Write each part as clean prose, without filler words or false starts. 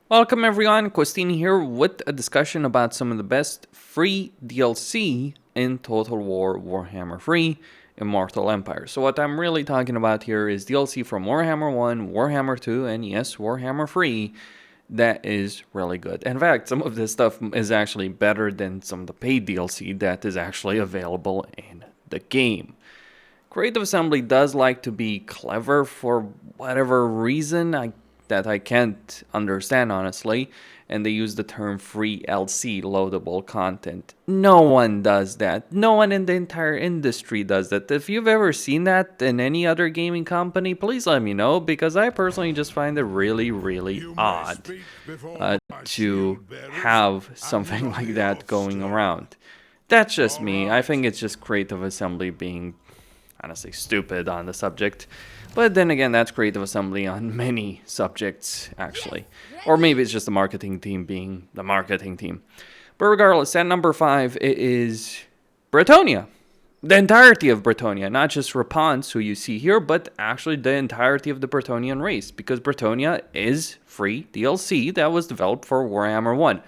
Welcome everyone, Costine here with a discussion about some of the best free DLC in Total War Warhammer 3 Immortal Empire. So what I'm really talking about here is DLC from Warhammer 1, Warhammer 2, and yes, Warhammer 3 that is really good. In fact, some of this stuff is actually better than some of the paid DLC that is actually available in the game. Creative Assembly does like to be clever for whatever reason that I can't understand honestly, and they use the term free LC, loadable content. No one does that. No one in the entire industry does that. If you've ever seen that in any other gaming company, please let me know, because I personally just find it really odd to have something like that going around. That's just me. I think it's just Creative Assembly being honestly stupid on the subject. But then again, that's Creative Assembly on many subjects, actually. Or maybe it's just the marketing team being the marketing team. But regardless, at number 5, it is Bretonnia. The entirety of Bretonnia, not just Repanse, who you see here, but actually the entirety of the Bretonnian race. Because Bretonnia is free DLC that was developed for Warhammer 1.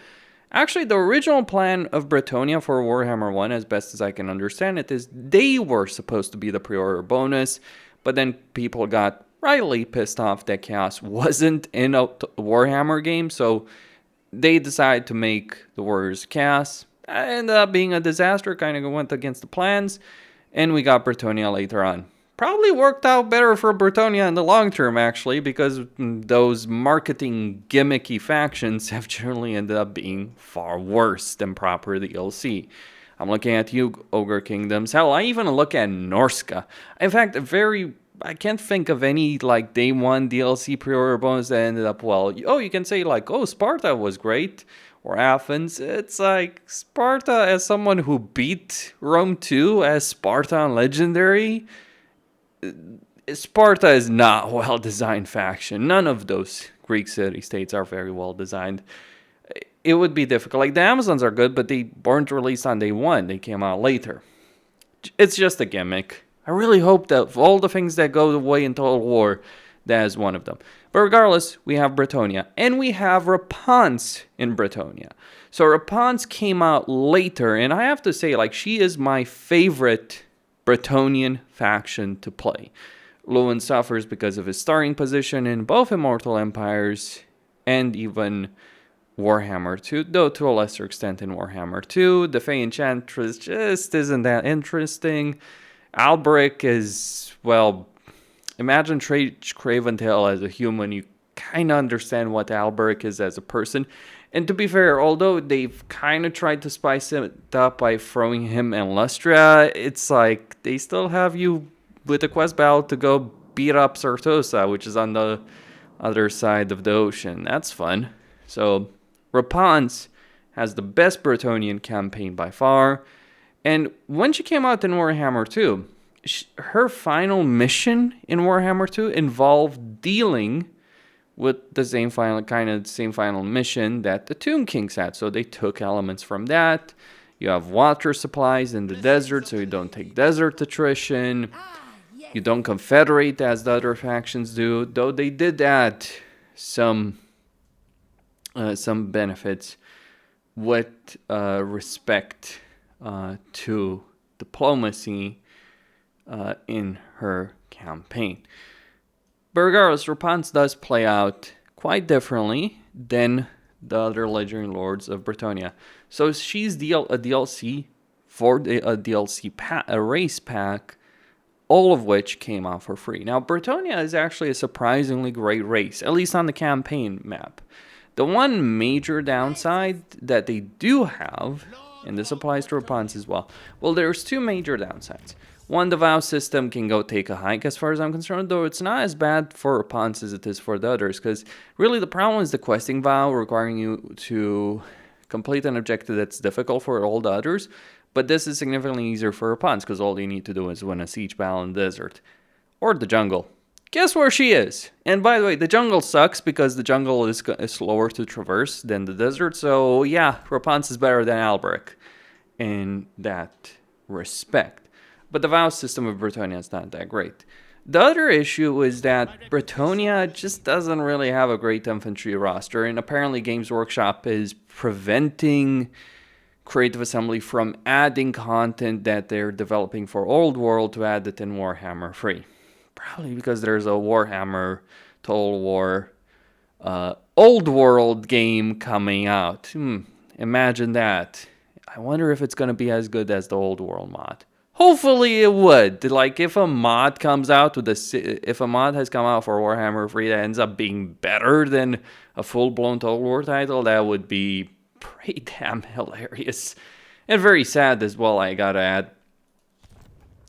Actually, the original plan of Bretonnia for Warhammer 1, as best as I can understand it, is they were supposed to be the pre-order bonus, but then people got rightly pissed off that Chaos wasn't in a Warhammer game, so they decided to make the Warriors Chaos. It ended up being a disaster, kind of went against the plans, and we got Bretonnia later on. Probably worked out better for Bretonnia in the long term, actually, because those marketing gimmicky factions have generally ended up being far worse than proper DLC. I'm looking at you, Ogre Kingdoms. Hell, I even look at Norska. In fact, I can't think of any like day one DLC pre-order bonus that ended up well. Oh, you can say like, oh, Sparta was great, or Athens. It's like Sparta, as someone who beat Rome 2 as Sparta on Legendary, Sparta is not a well-designed faction. None of those Greek city-states are very well-designed. It would be difficult. Like, the Amazons are good, but they weren't released on day one. They came out later. It's just a gimmick. I really hope that of all the things that go away in Total War, that is one of them. But regardless, we have Bretonnia. And we have Repanse in Bretonnia. So Repanse came out later, and I have to say, like, she is my favorite Bretonnian faction to play. Lewin suffers because of his starting position in both Immortal Empires and even Warhammer 2, though to a lesser extent in Warhammer 2. The Fey Enchantress just isn't that interesting. Alberic is, well, imagine Craventail as a human. You kind of understand what Alberic is as a person. And to be fair, although they've kind of tried to spice it up by throwing him in Lustria, it's like they still have you with a quest battle to go beat up Sartosa, which is on the other side of the ocean. That's fun. So Repanse has the best Bretonnian campaign by far. And when she came out in Warhammer 2, her final mission in Warhammer 2 involved dealing with the same final mission that the Tomb Kings had. So they took elements from that. You have water supplies in the desert, so you don't take desert attrition. You don't confederate as the other factions do, though they did add some benefits with respect to diplomacy in her campaign. But regardless, Repanse does play out quite differently than the other Legendary Lords of Bretonnia. So she's a DLC for a race pack, all of which came out for free. Now, Bretonnia is actually a surprisingly great race, at least on the campaign map. The one major downside that they do have, and this applies to Repanse as well, well, there's two major downsides. One, the vow system can go take a hike as far as I'm concerned, though it's not as bad for Repanse as it is for the others, because really the problem is the questing vow requiring you to complete an objective that's difficult for all the others, but this is significantly easier for Repanse, because all you need to do is win a siege battle in the desert. Or the jungle. Guess where she is? And by the way, the jungle sucks because the jungle is slower to traverse than the desert, so yeah, Repanse is better than Alberic in that respect. But the vow system of Bretonnia is not that great. The other issue is that Bretonnia just doesn't really have a great infantry roster, and apparently Games Workshop is preventing Creative Assembly from adding content that they're developing for Old World to add it in Warhammer 3. Probably because there's a Warhammer Total War Old World game coming out. Imagine that. I wonder if it's going to be as good as the Old World mod. Hopefully it would. Like, if a mod comes out with if a mod has come out for Warhammer 3 that ends up being better than a full-blown Total War title, that would be pretty damn hilarious. And very sad as well, I gotta add,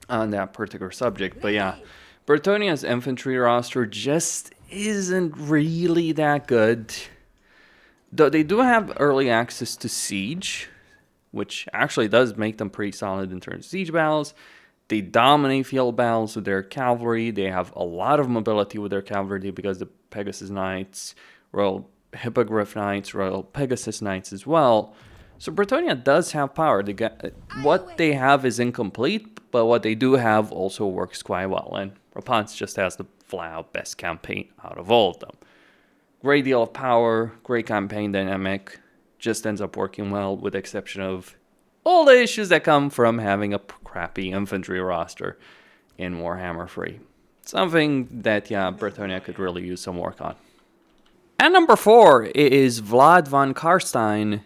on that particular subject. But yeah, Bretonnia's infantry roster just isn't really that good. Though they do have early access to Siege, which actually does make them pretty solid in terms of siege battles. They dominate field battles with their cavalry. They have a lot of mobility with their cavalry because the Pegasus Knights, Royal Hippogriff Knights, Royal Pegasus Knights as well. So Bretonnia does have power. What they have is incomplete, but what they do have also works quite well. And Repanse just has the flat-out best campaign out of all of them. Great deal of power, great campaign dynamic. Just ends up working well, with the exception of all the issues that come from having a crappy infantry roster in Warhammer 3. Something that, yeah, Bretonnia could really use some work on. At number 4 is Vlad von Carstein,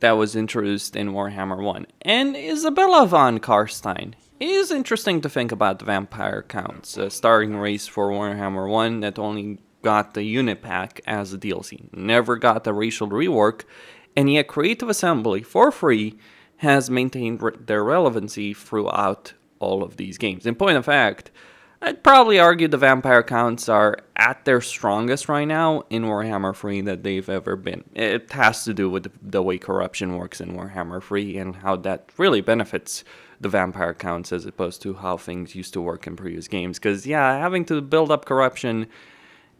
that was introduced in Warhammer 1. And Isabella von Carstein. It is interesting to think about the vampire counts, a starting race for Warhammer 1 that only got the unit pack as a DLC, never got the racial rework, and yet Creative Assembly, for free, has maintained their relevancy throughout all of these games. In point of fact, I'd probably argue the vampire counts are at their strongest right now in Warhammer 3 that they've ever been. It has to do with the way corruption works in Warhammer 3 and how that really benefits the vampire counts as opposed to how things used to work in previous games. Because, yeah, having to build up corruption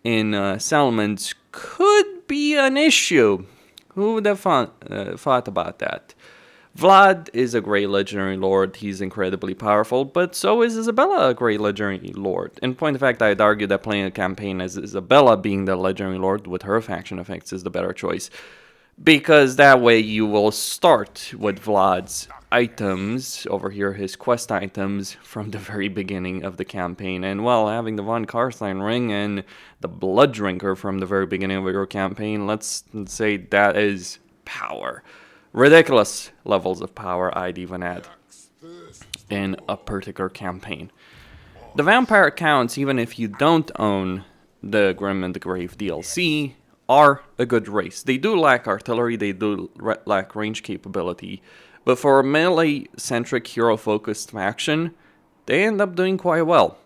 in settlements could be an issue. Who would have thought about that? Vlad is a great legendary lord. He's incredibly powerful, but so is Isabella a great legendary lord. In point of fact, I'd argue that playing a campaign as Isabella being the legendary lord with her faction effects is the better choice. Because that way you will start with Vlad's items, over here his quest items, from the very beginning of the campaign. And well, having the Von Carstein ring and the Blood Drinker from the very beginning of your campaign, let's say that is power. Ridiculous levels of power I'd even add in a particular campaign. The vampire counts, even if you don't own the Grim and the Grave DLC, are a good race. They do lack artillery, they do lack range capability, but for a melee-centric, hero-focused faction, they end up doing quite well.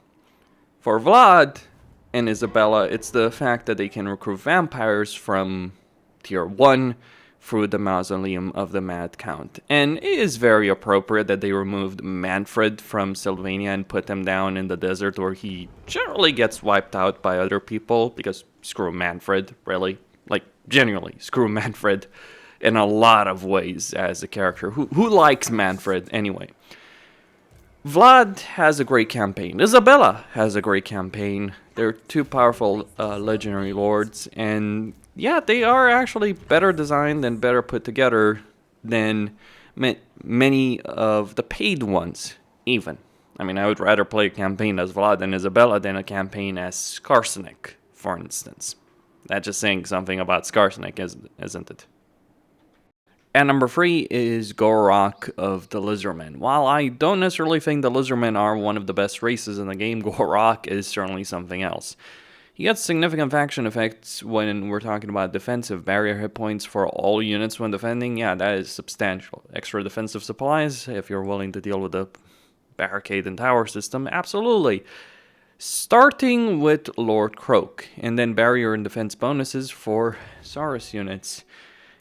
For Vlad and Isabella, it's the fact that they can recruit vampires from tier 1 through the Mausoleum of the Mad Count. And it is very appropriate that they removed Manfred from Sylvania and put him down in the desert where he generally gets wiped out by other people, because screw Manfred, really. Like, genuinely, screw Manfred in a lot of ways as a character. Who likes Manfred anyway? Vlad has a great campaign. Isabella has a great campaign. They're two powerful legendary lords, and yeah, they are actually better designed and better put together than many of the paid ones, even. I mean, I would rather play a campaign as Vlad and Isabella than a campaign as Skarsnik, for instance. That's just saying something about Skarsnik, isn't it? At number 3 is Gor-Rok of the Lizardmen. While I don't necessarily think the Lizardmen are one of the best races in the game, Gor-Rok is certainly something else. He gets significant faction effects when we're talking about defensive barrier hit points for all units when defending. Yeah, that is substantial. Extra defensive supplies, if you're willing to deal with the barricade and tower system, absolutely. Starting with Lord Croak, and then barrier and defense bonuses for Saurus units.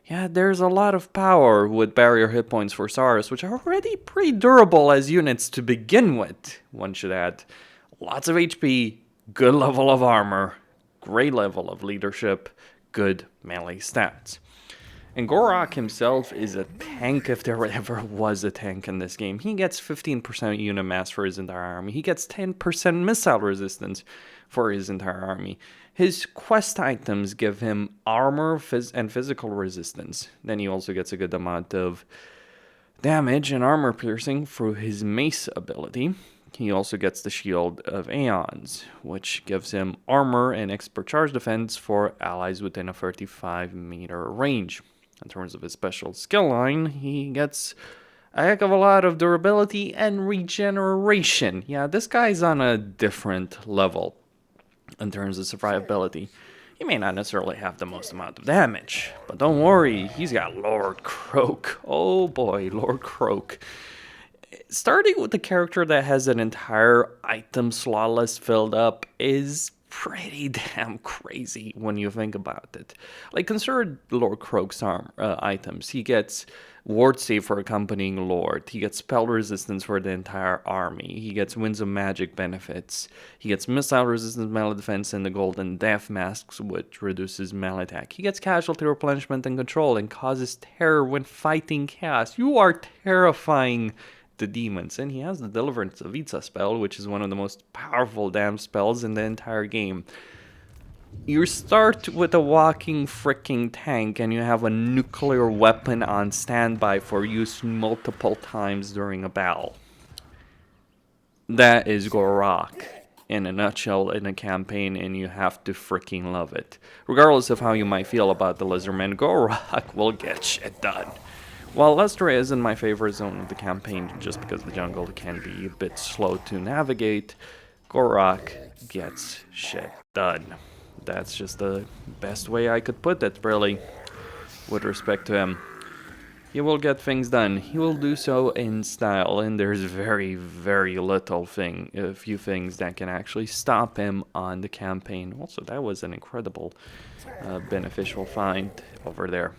Yeah, there's a lot of power with barrier hit points for Saurus, which are already pretty durable as units to begin with, one should add. Lots of HP, good level of armor, great level of leadership, good melee stats. And Gor-Rok himself is a tank if there ever was a tank in this game. He gets 15% unit mass for his entire army. He gets 10% missile resistance for his entire army. His quest items give him armor and physical resistance. Then he also gets a good amount of damage and armor piercing through his mace ability. He also gets the Shield of Aeons, which gives him armor and expert charge defense for allies within a 35-meter range. In terms of his special skill line, he gets a heck of a lot of durability and regeneration. Yeah, this guy's on a different level in terms of survivability. He may not necessarily have the most amount of damage, but don't worry, he's got Lord Croak. Oh boy, Lord Croak. Starting with the character that has an entire item slot list filled up is pretty damn crazy when you think about it. Like, consider Lord Croak's items. He gets ward save for accompanying Lord. He gets spell resistance for the entire army. He gets winds of magic benefits. He gets missile resistance, melee defense, and the golden death masks, which reduces melee attack. He gets casualty replenishment and control and causes terror when fighting chaos. You are terrifying the demons. And he has the Deliverance of Itza spell, which is one of the most powerful damn spells in the entire game. You start with a walking freaking tank and you have a nuclear weapon on standby for use multiple times during a battle. That is Gor-Rok in a nutshell in a campaign, and you have to freaking love it. Regardless of how you might feel about the Lizardmen, Gor-Rok will get shit done. While Lestria isn't my favorite zone of the campaign, just because the jungle can be a bit slow to navigate, Gor-Rok gets shit done. That's just the best way I could put it, really, with respect to him. He will get things done. He will do so in style, and there's very, very a few things that can actually stop him on the campaign. Also, that was an incredible beneficial find over there.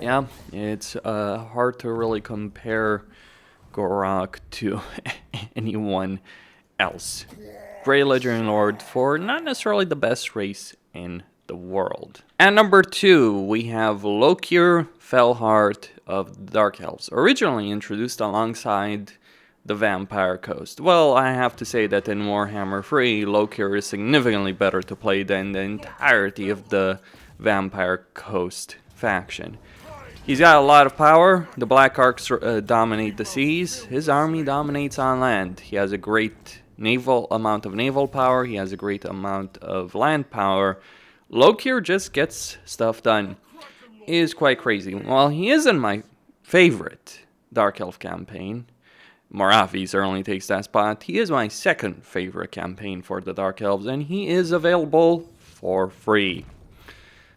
Yeah, it's hard to really compare Gor-Rok to anyone else. Great Legendary Lord for not necessarily the best race in the world. At number 2, we have Lokhir Fellheart of the Dark Elves, originally introduced alongside the Vampire Coast. Well, I have to say that in Warhammer 3, Lokhir is significantly better to play than the entirety of the Vampire Coast faction. He's got a lot of power. The Black Arcs dominate the seas. His army dominates on land. He has a great amount of naval power. He has a great amount of land power. Lokhir just gets stuff done. He is quite crazy. While he isn't my favorite Dark Elf campaign, Moravi certainly takes that spot. He is my second favorite campaign for the Dark Elves, and he is available for free.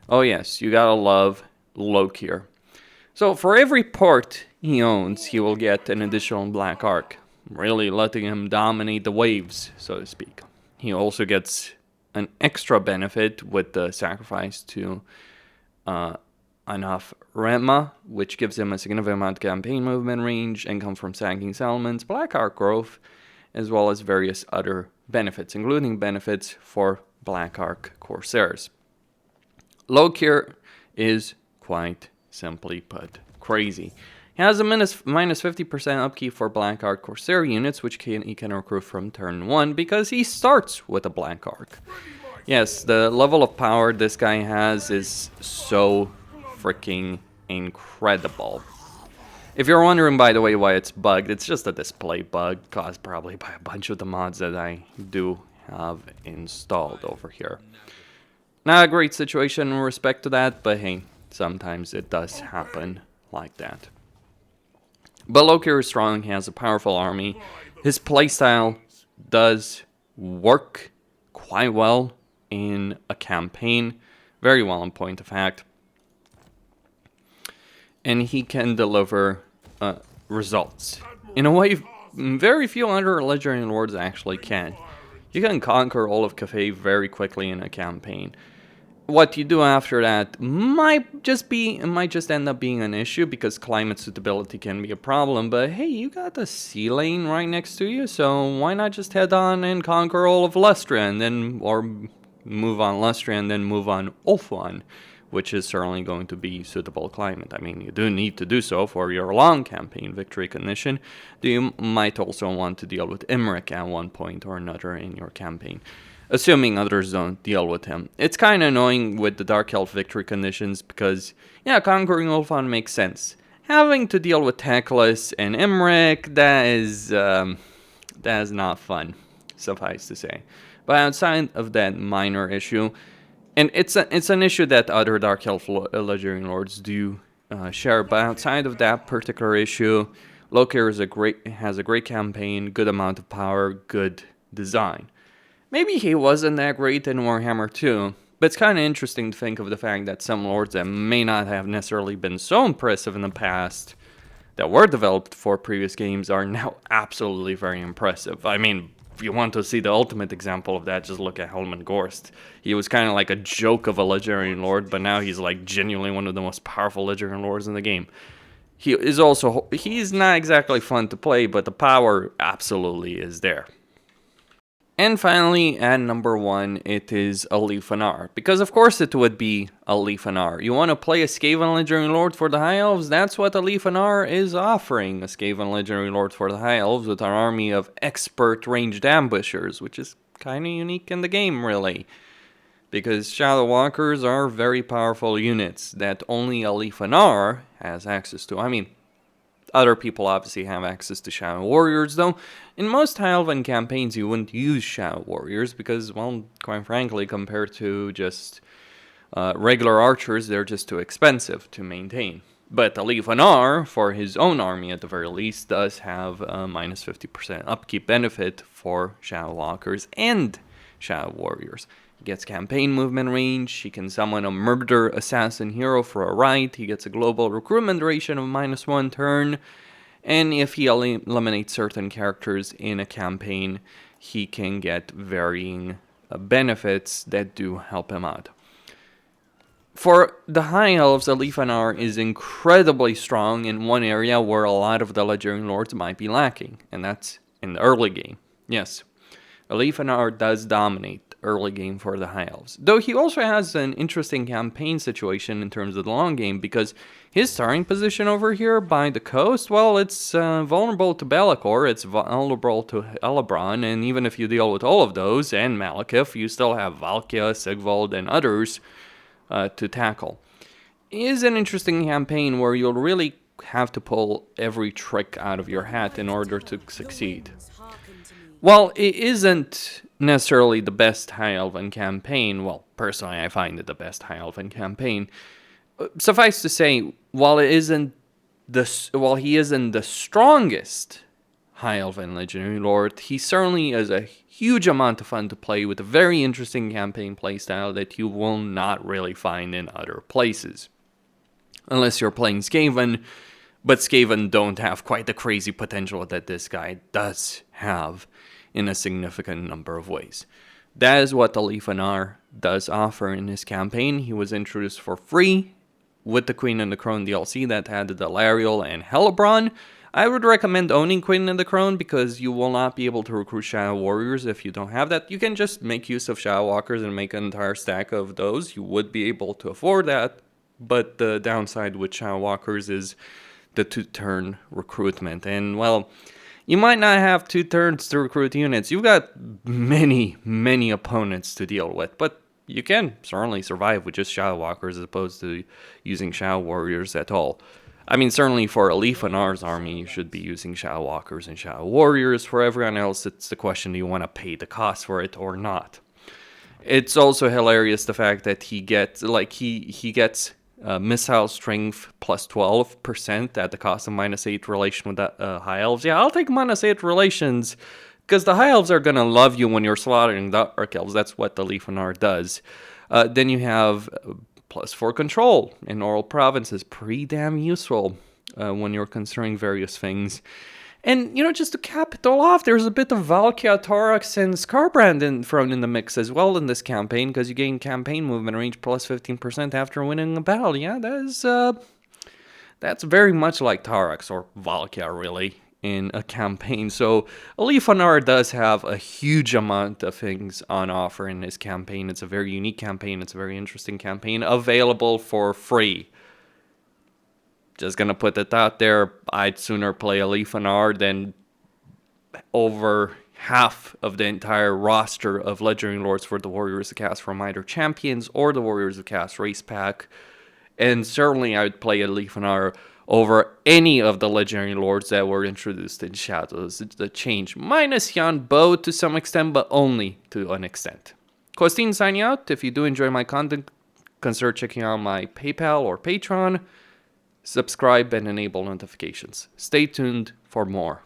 Oh yes, you gotta love Lokhir. So for every port he owns, he will get an additional Black Arc, really letting him dominate the waves, so to speak. He also gets an extra benefit with the sacrifice to Enough Rema, which gives him a significant amount of campaign movement range, income from sacking settlements, Black Arc growth, as well as various other benefits, including benefits for Black Arc Corsairs. Lokhir is quite simply put crazy. He has a minus 50% upkeep for Black Arc Corsair units, which he can recruit from turn 1 because he starts with a Black Arc. Yes, the level of power this guy has is so freaking incredible. If you're wondering, by the way, why it's bugged, it's just a display bug caused probably by a bunch of the mods that I do have installed over here. Not a great situation in respect to that, but hey, sometimes it does happen like that. But Lokhir is strong, he has a powerful army. His playstyle does work quite well in a campaign, very well in point of fact. And he can deliver results in a way very few other Legendary Lords actually can. You can conquer all of Cathay very quickly in a campaign. What you do after that might just end up being an issue because climate suitability can be a problem, but hey, you got the sea lane right next to you, so why not just head on and conquer all of Lestria and then, or move on Lestria and then move on Ulthuan which is certainly going to be suitable climate. I mean, you do need to do so for your long campaign victory condition. You might also want to deal with Imric at one point or another in your campaign, assuming others don't deal with him. It's kind of annoying with the Dark Elf victory conditions because, yeah, Conquering Ulfon makes sense. Having to deal with Teclis and Imric, that is not fun, suffice to say. But outside of that minor issue, and it's an issue that other Dark Elf Legendary Lords do share, but outside of that particular issue, Lokhir has a great campaign, good amount of power, good design. Maybe he wasn't that great in Warhammer 2, but it's kind of interesting to think of the fact that some lords that may not have necessarily been so impressive in the past, that were developed for previous games, are now absolutely very impressive. I mean, if you want to see the ultimate example of that, just look at Helman Gorst. He was kind of like a joke of a legendary lord, but now he's like genuinely one of the most powerful legendary lords in the game. He's not exactly fun to play, but the power absolutely is there. And finally, at number 1, it is Alith Anar. Because of course it would be Alith Anar. You want to play a Skaven Legendary Lord for the High Elves? That's what Alith Anar is offering. A Skaven Legendary Lord for the High Elves with an army of expert ranged ambushers, which is kind of unique in the game, really. Because Shadow Walkers are very powerful units that only Alith Anar has access to. I mean, other people obviously have access to Shadow Warriors, though. In most High Elven campaigns, you wouldn't use Shadow Warriors because, well, quite frankly, compared to just regular archers, they're just too expensive to maintain. But Alith Anar, for his own army at the very least, does have a minus 50% upkeep benefit for Shadow Walkers and Shadow Warriors. He gets campaign movement range, he can summon a murder assassin hero for a right, he gets a global recruitment duration of -1 turn, and if he eliminates certain characters in a campaign, he can get varying benefits that do help him out. For the High Elves, Alith Anar is incredibly strong in one area where a lot of the Legendary Lords might be lacking, and that's in the early game. Yes, Alith Anar does dominate early game for the High Elves. Though he also has an interesting campaign situation in terms of the long game, because his starting position over here by the coast, well, it's vulnerable to Be'lakor, it's vulnerable to Elebron, and even if you deal with all of those, and Malekith, you still have Valkia, Sigvald, and others to tackle. It is an interesting campaign where you'll really have to pull every trick out of your hat in order to succeed. While it isn't necessarily the best High Elven campaign, well, personally I find it the best High Elven campaign, suffice to say, while he isn't the strongest High Elven Legendary Lord, he certainly is a huge amount of fun to play with a very interesting campaign playstyle that you will not really find in other places. Unless you're playing Skaven, but Skaven don't have quite the crazy potential that this guy does have in a significant number of ways. That is what Alith Anar does offer in his campaign. He was introduced for free with the Queen and the Crone DLC that had the Delarial and Helebron. I would recommend owning Queen and the Crone because you will not be able to recruit Shadow Warriors if you don't have that. You can just make use of Shadow Walkers and make an entire stack of those. You would be able to afford that, but the downside with Shadow Walkers is the 2-turn recruitment. And, well, you might not have 2 turns to recruit units. You've got many, many opponents to deal with, but you can certainly survive with just Shadow Walkers as opposed to using Shadow Warriors at all. I mean, certainly for Alith Anar's army, you should be using Shadow Walkers and Shadow Warriors. For everyone else, it's the question, do you want to pay the cost for it or not? It's also hilarious the fact that he gets, missile strength plus 12% at the cost of -8 relation with the High Elves. Yeah, I'll take -8 relations, because the High Elves are going to love you when you're slaughtering the Dark Elves. That's what the Alith Anar does. Then you have +4 control in Oral Provinces. Pretty damn useful when you're considering various things. And, just to cap it all off, there's a bit of Valkia, Thorax, and Skarbrand thrown in the mix as well in this campaign, because you gain campaign movement range plus 15% after winning a battle. Yeah, that's very much like Thorax, or Valkia, really, in a campaign. So Alith Anar does have a huge amount of things on offer in his campaign. It's a very unique campaign. It's a very interesting campaign, available for free. Just gonna put it out there. I'd sooner play Alith Anar than over half of the entire roster of Legendary Lords for the Warriors of Chaos from either Champions or the Warriors of Chaos race pack. And certainly I would play Alith Anar over any of the Legendary Lords that were introduced in Shadows the Change, minus Jan Bo to some extent, but only to an extent. Costin signing out. If you do enjoy my content, consider checking out my PayPal or Patreon. Subscribe and enable notifications. Stay tuned for more.